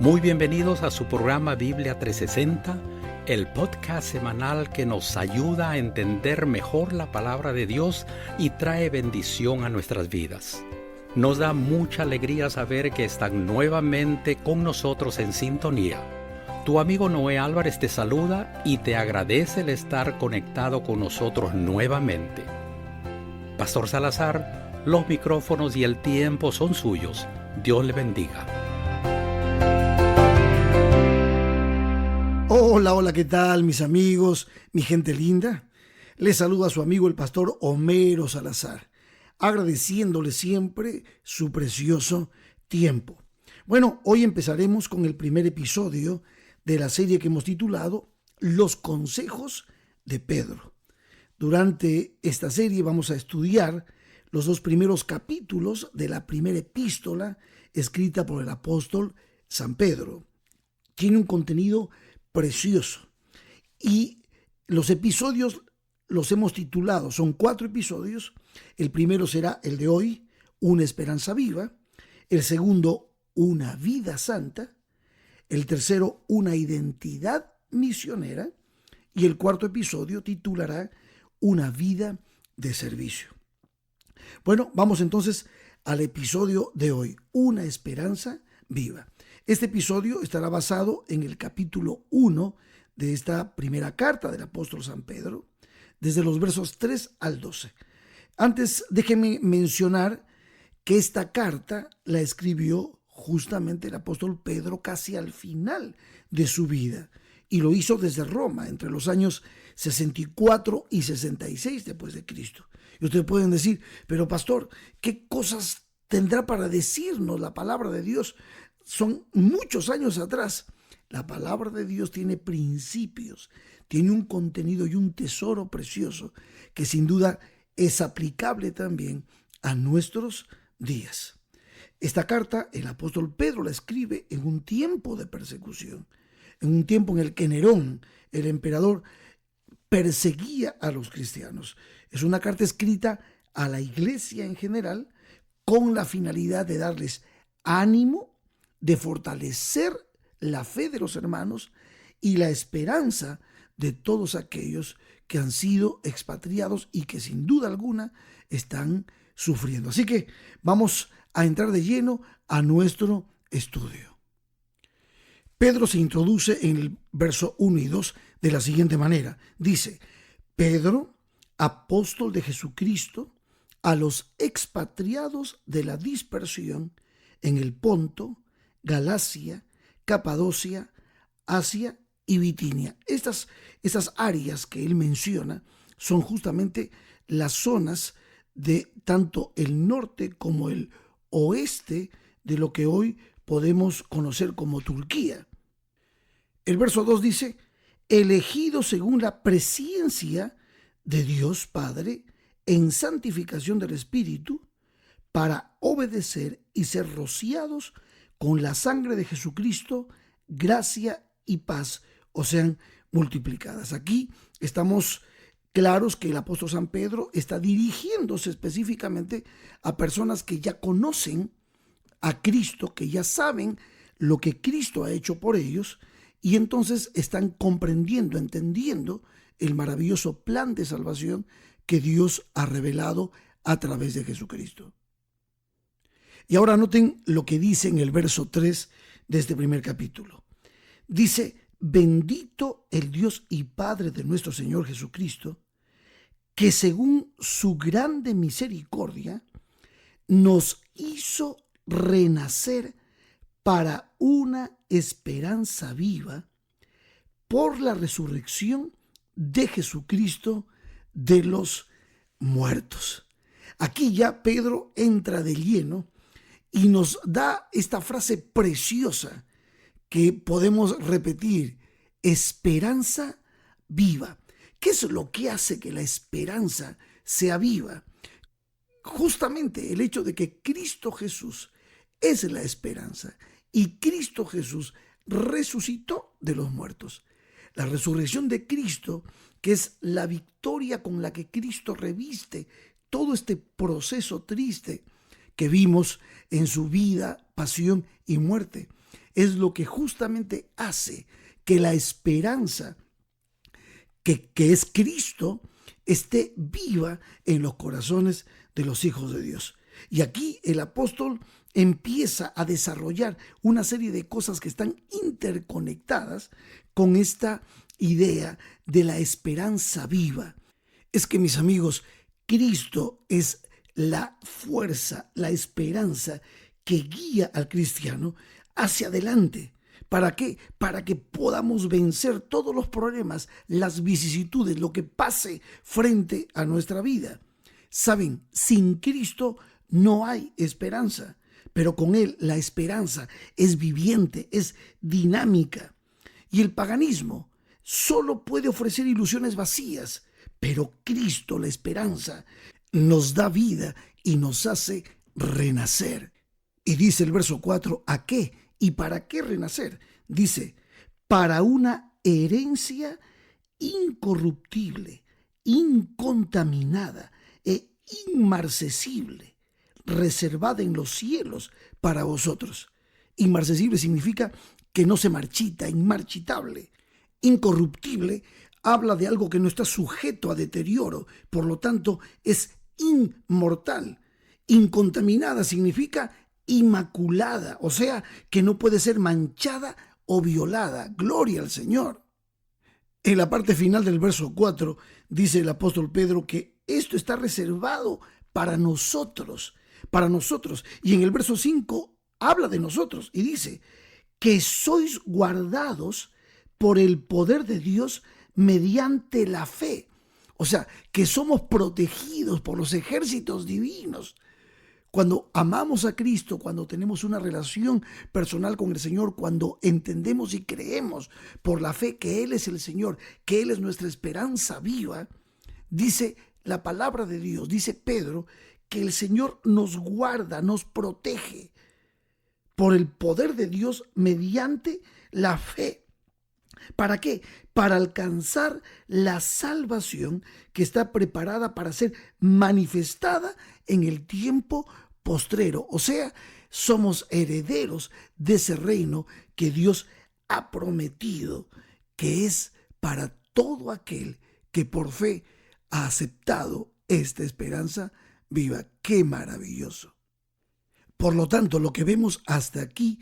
Muy bienvenidos a su programa Biblia 360, el podcast semanal que nos ayuda a entender mejor la palabra de Dios y trae bendición a nuestras vidas. Nos da mucha alegría saber que están nuevamente con nosotros en sintonía. Tu amigo Noé Álvarez te saluda y te agradece el estar conectado con nosotros nuevamente. Pastor Salazar, los micrófonos y el tiempo son suyos. Dios le bendiga. Hola, ¿qué tal mis amigos, mi gente linda? Les saluda a su amigo el pastor Homero Salazar, agradeciéndole siempre su precioso tiempo. Bueno, hoy empezaremos con el primer episodio de la serie que hemos titulado Los consejos de Pedro. Durante esta serie vamos a estudiar los dos primeros capítulos de la primera epístola escrita por el apóstol San Pedro. Tiene un contenido precioso y los episodios los hemos titulado, son 4 episodios. El primero será el de hoy, Una esperanza viva. El segundo, Una vida santa. El tercero, Una identidad misionera. Y el cuarto episodio titulará Una vida de servicio. Bueno, vamos entonces al episodio de hoy, Una esperanza viva. Este episodio estará basado en el capítulo 1 de esta primera carta del apóstol San Pedro, desde los versos 3 al 12. Antes, déjenme mencionar que esta carta la escribió justamente el apóstol Pedro casi al final de su vida, y lo hizo desde Roma, entre los años 64 y 66 después de Cristo. Y ustedes pueden decir, pero pastor, ¿qué cosas tendrá para decirnos la palabra de Dios? Son muchos años atrás. La palabra de Dios tiene principios, tiene un contenido y un tesoro precioso que sin duda es aplicable también a nuestros días. Esta carta el apóstol Pedro la escribe en un tiempo de persecución, en un tiempo en el que Nerón, el emperador, perseguía a los cristianos. Es una carta escrita a la iglesia en general con la finalidad de darles ánimo, de fortalecer la fe de los hermanos y la esperanza de todos aquellos que han sido expatriados y que sin duda alguna están sufriendo. Así que vamos a entrar de lleno a nuestro estudio. Pedro se introduce en el verso 1 y 2 de la siguiente manera. Dice, Pedro, apóstol de Jesucristo, a los expatriados de la dispersión en el Ponto, Galacia, Capadocia, Asia y Bitinia. Estas áreas que él menciona son justamente las zonas de tanto el norte como el oeste de lo que hoy podemos conocer como Turquía. El verso 2 dice, elegido según la presciencia de Dios Padre en santificación del Espíritu para obedecer y ser rociados con la sangre de Jesucristo, gracia y paz os sean multiplicadas. Aquí estamos claros que el apóstol San Pedro está dirigiéndose específicamente a personas que ya conocen a Cristo, que ya saben lo que Cristo ha hecho por ellos y entonces están comprendiendo, entendiendo el maravilloso plan de salvación que Dios ha revelado a través de Jesucristo. Y ahora noten lo que dice en el verso 3 de este primer capítulo. Dice, bendito el Dios y Padre de nuestro Señor Jesucristo, que según su grande misericordia nos hizo renacer para una esperanza viva por la resurrección de Jesucristo de los muertos. Aquí ya Pedro entra de lleno y nos da esta frase preciosa que podemos repetir, esperanza viva. ¿Qué es lo que hace que la esperanza sea viva? Justamente el hecho de que Cristo Jesús es la esperanza y Cristo Jesús resucitó de los muertos. La resurrección de Cristo, que es la victoria con la que Cristo reviste todo este proceso triste que vimos en su vida, pasión y muerte. es lo que justamente hace que la esperanza que es Cristo esté viva en los corazones de los hijos de Dios. Y aquí el apóstol empieza a desarrollar una serie de cosas que están interconectadas con esta idea de la esperanza viva. Es que, mis amigos, Cristo es la fuerza, la esperanza que guía al cristiano hacia adelante. ¿Para qué? Para que podamos vencer todos los problemas, las vicisitudes, lo que pase frente a nuestra vida. Saben, sin Cristo no hay esperanza, pero con Él la esperanza es viviente, es dinámica. Y el paganismo solo puede ofrecer ilusiones vacías, pero Cristo, la esperanza, nos da vida y nos hace renacer. Y dice el verso 4, ¿a qué? ¿Y para qué renacer? Dice, para una herencia incorruptible, incontaminada e inmarcesible, reservada en los cielos para vosotros. Inmarcesible significa que no se marchita, inmarchitable. Incorruptible habla de algo que no está sujeto a deterioro, por lo tanto es inmortal. Incontaminada significa inmaculada, o sea, que no puede ser manchada o violada. Gloria al Señor. En la parte final del verso 4 dice el apóstol Pedro que esto está reservado para nosotros. Y en el verso 5 habla de nosotros y dice que sois guardados por el poder de Dios mediante la fe. O sea, que somos protegidos por los ejércitos divinos. Cuando amamos a Cristo, cuando tenemos una relación personal con el Señor, cuando entendemos y creemos por la fe que Él es el Señor, que Él es nuestra esperanza viva, dice la palabra de Dios, dice Pedro, que el Señor nos guarda, nos protege por el poder de Dios mediante la fe. ¿Para qué? Para alcanzar la salvación que está preparada para ser manifestada en el tiempo postrero. O sea, somos herederos de ese reino que Dios ha prometido, que es para todo aquel que por fe ha aceptado esta esperanza viva. ¡Qué maravilloso! Por lo tanto, lo que vemos hasta aquí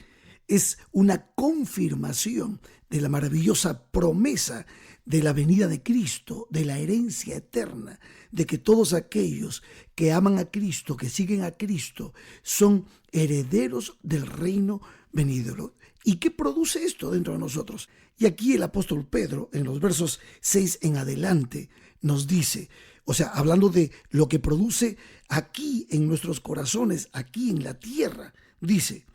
es una confirmación de la maravillosa promesa de la venida de Cristo, de la herencia eterna, de que todos aquellos que aman a Cristo, que siguen a Cristo, son herederos del reino venidero. ¿Y qué produce esto dentro de nosotros? Y aquí el apóstol Pedro, en los versos 6 en adelante, nos dice, o sea, hablando de lo que produce aquí en nuestros corazones, aquí en la tierra, dice,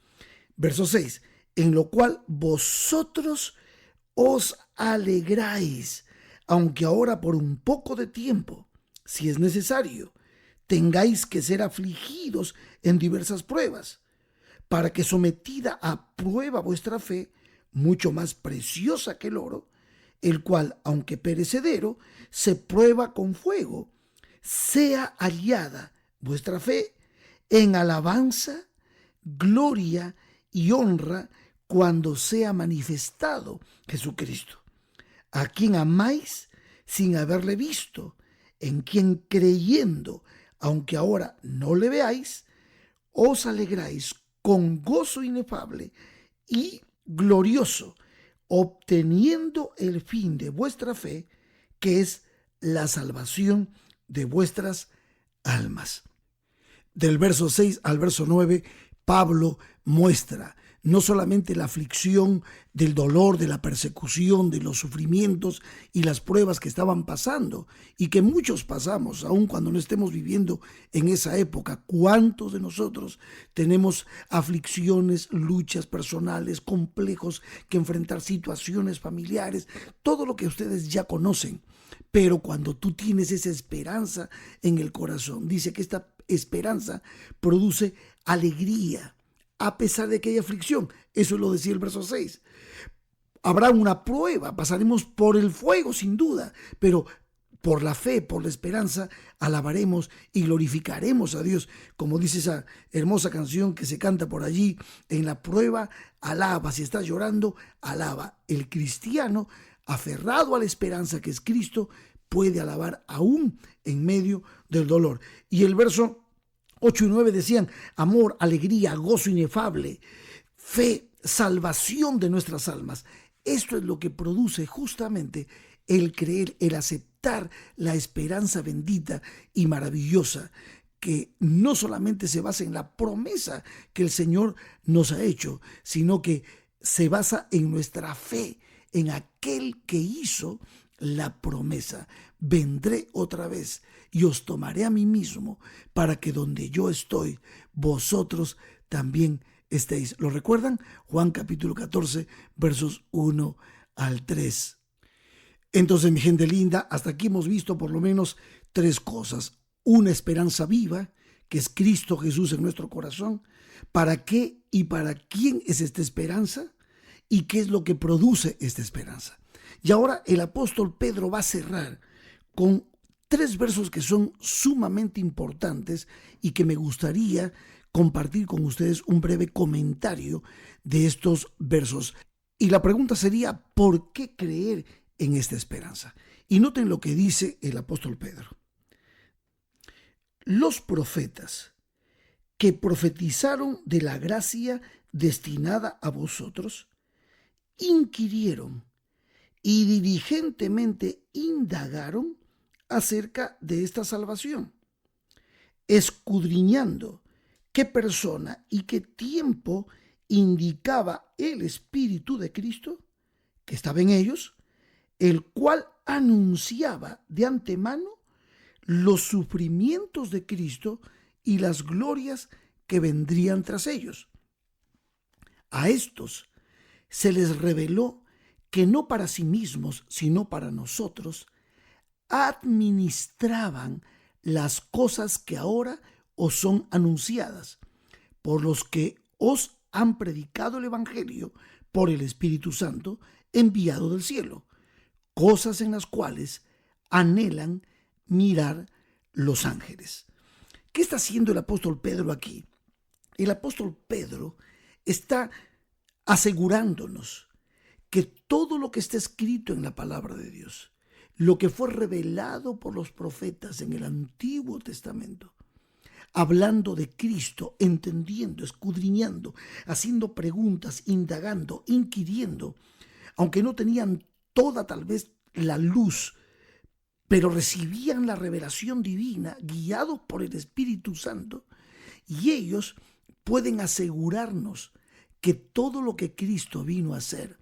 verso 6, en lo cual vosotros os alegráis, aunque ahora por un poco de tiempo, si es necesario, tengáis que ser afligidos en diversas pruebas, para que sometida a prueba vuestra fe, mucho más preciosa que el oro, el cual, aunque perecedero, se prueba con fuego, sea hallada vuestra fe en alabanza, gloria y honra cuando sea manifestado Jesucristo, a quien amáis sin haberle visto, en quien creyendo, aunque ahora no le veáis, os alegráis con gozo inefable y glorioso, obteniendo el fin de vuestra fe, que es la salvación de vuestras almas. Del verso 6 al verso 9, Pablo muestra no solamente la aflicción del dolor, de la persecución, de los sufrimientos y las pruebas que estaban pasando y que muchos pasamos, aun cuando no estemos viviendo en esa época. ¿Cuántos de nosotros tenemos aflicciones, luchas personales, complejos que enfrentar, situaciones familiares, todo lo que ustedes ya conocen? Pero cuando tú tienes esa esperanza en el corazón, dice que esta esperanza produce alegría, a pesar de que hay aflicción. Eso lo decía el verso 6. Habrá una prueba, pasaremos por el fuego sin duda, pero por la fe, por la esperanza, alabaremos y glorificaremos a Dios. Como dice esa hermosa canción que se canta por allí, en la prueba, alaba. Si estás llorando, alaba. El cristiano, aferrado a la esperanza que es Cristo, puede alabar aún en medio del dolor. Y el verso 8 y 9 decían: amor, alegría, gozo inefable, fe, salvación de nuestras almas. Esto es lo que produce justamente el creer, el aceptar la esperanza bendita y maravillosa, que no solamente se basa en la promesa que el Señor nos ha hecho, sino que se basa en nuestra fe, en aquel que hizo la promesa. Vendré otra vez y os tomaré a mí mismo, para que donde yo estoy, vosotros también estéis. ¿Lo recuerdan? Juan capítulo 14, versos 1 al 3. Entonces, mi gente linda, hasta aquí hemos visto por lo menos 3 cosas. Una esperanza viva, que es Cristo Jesús en nuestro corazón. ¿Para qué y para quién es esta esperanza? ¿Y qué es lo que produce esta esperanza? Y ahora el apóstol Pedro va a cerrar con 3 versos que son sumamente importantes y que me gustaría compartir con ustedes un breve comentario de estos versos. Y la pregunta sería: ¿por qué creer en esta esperanza? Y noten lo que dice el apóstol Pedro. Los profetas que profetizaron de la gracia destinada a vosotros, inquirieron y diligentemente indagaron acerca de esta salvación, escudriñando qué persona y qué tiempo indicaba el Espíritu de Cristo que estaba en ellos, el cual anunciaba de antemano los sufrimientos de Cristo y las glorias que vendrían tras ellos. A estos se les reveló que no para sí mismos, sino para nosotros, administraban las cosas que ahora os son anunciadas, por los que os han predicado el Evangelio por el Espíritu Santo enviado del cielo, cosas en las cuales anhelan mirar los ángeles. ¿Qué está haciendo el apóstol Pedro aquí? El apóstol Pedro está asegurándonos que todo lo que está escrito en la palabra de Dios, lo que fue revelado por los profetas en el Antiguo Testamento, hablando de Cristo, entendiendo, escudriñando, haciendo preguntas, indagando, inquiriendo, aunque no tenían toda tal vez la luz, pero recibían la revelación divina, guiados por el Espíritu Santo, y ellos pueden asegurarnos que todo lo que Cristo vino a hacer,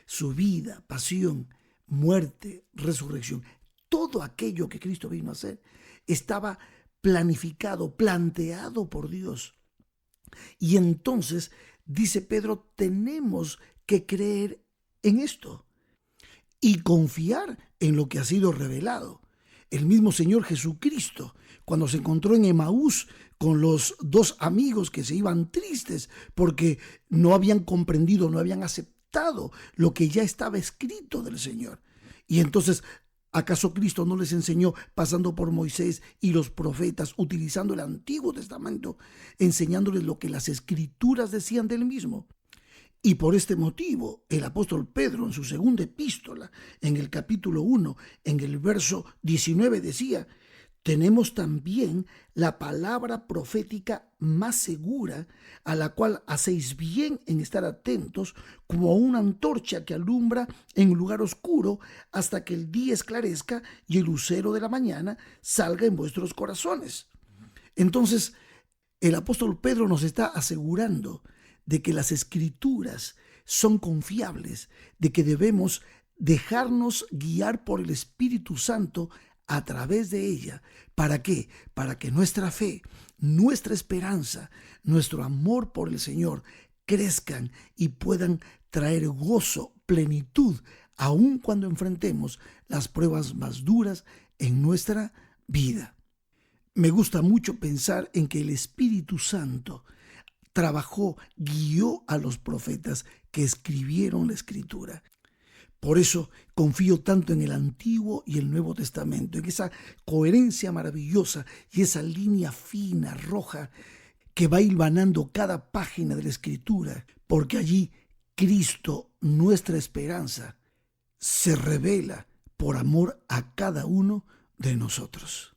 su vida, pasión, muerte, resurrección, todo aquello que Cristo vino a hacer, estaba planificado, planteado por Dios. Y entonces, dice Pedro, tenemos que creer en esto y confiar en lo que ha sido revelado. El mismo Señor Jesucristo, cuando se encontró en Emaús con los 2 amigos que se iban tristes porque no habían comprendido, no habían aceptado lo que ya estaba escrito del Señor. Y entonces, ¿acaso Cristo no les enseñó, pasando por Moisés y los profetas, utilizando el Antiguo Testamento, enseñándoles lo que las Escrituras decían del mismo? Y por este motivo, el apóstol Pedro, en su segunda epístola, en el capítulo 1, en el verso 19, decía: tenemos también la palabra profética más segura, a la cual hacéis bien en estar atentos, como a una antorcha que alumbra en lugar oscuro, hasta que el día esclarezca y el lucero de la mañana salga en vuestros corazones. Entonces, el apóstol Pedro nos está asegurando de que las Escrituras son confiables, de que debemos dejarnos guiar por el Espíritu Santo a través de ella. ¿Para qué? Para que nuestra fe, nuestra esperanza, nuestro amor por el Señor crezcan y puedan traer gozo, plenitud, aun cuando enfrentemos las pruebas más duras en nuestra vida. Me gusta mucho pensar en que el Espíritu Santo trabajó, guió a los profetas que escribieron la Escritura. Por eso confío tanto en el Antiguo y el Nuevo Testamento, en esa coherencia maravillosa y esa línea fina, roja, que va hilvanando cada página de la Escritura, porque allí Cristo, nuestra esperanza, se revela por amor a cada uno de nosotros.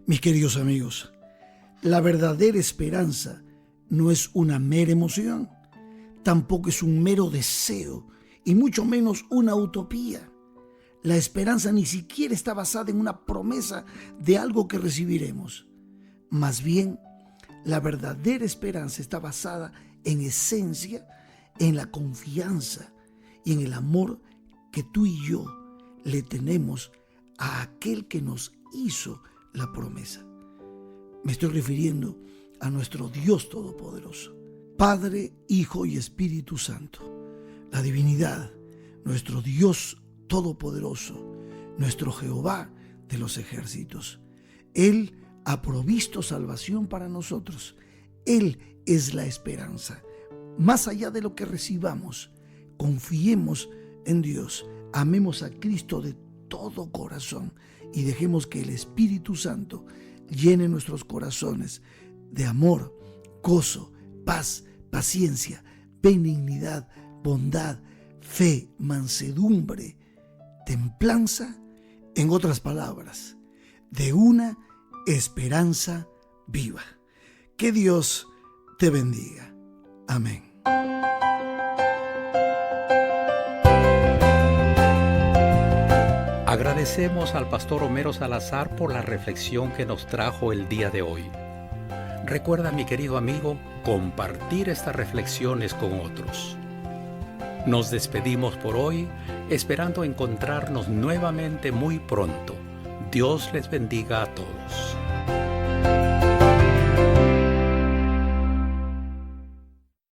Mis queridos amigos, la verdadera esperanza no es una mera emoción, tampoco es un mero deseo y mucho menos una utopía. La esperanza ni siquiera está basada en una promesa de algo que recibiremos. Más bien, la verdadera esperanza está basada en esencia, en la confianza y en el amor que tú y yo le tenemos a aquel que nos hizo la promesa. Me estoy refiriendo a nuestro Dios Todopoderoso, Padre, Hijo y Espíritu Santo, la divinidad, nuestro Dios Todopoderoso, nuestro Jehová de los ejércitos. Él ha provisto salvación para nosotros. Él es la esperanza. Más allá de lo que recibamos, confiemos en Dios, amemos a Cristo de todo corazón y dejemos que el Espíritu Santo llene nuestros corazones de amor, gozo, paz, paciencia, benignidad, bondad, fe, mansedumbre, templanza, en otras palabras, de una esperanza viva. Que Dios te bendiga. Amén. Agradecemos al pastor Homero Salazar por la reflexión que nos trajo el día de hoy. Recuerda, mi querido amigo, compartir estas reflexiones con otros. Nos despedimos por hoy, esperando encontrarnos nuevamente muy pronto. Dios les bendiga a todos.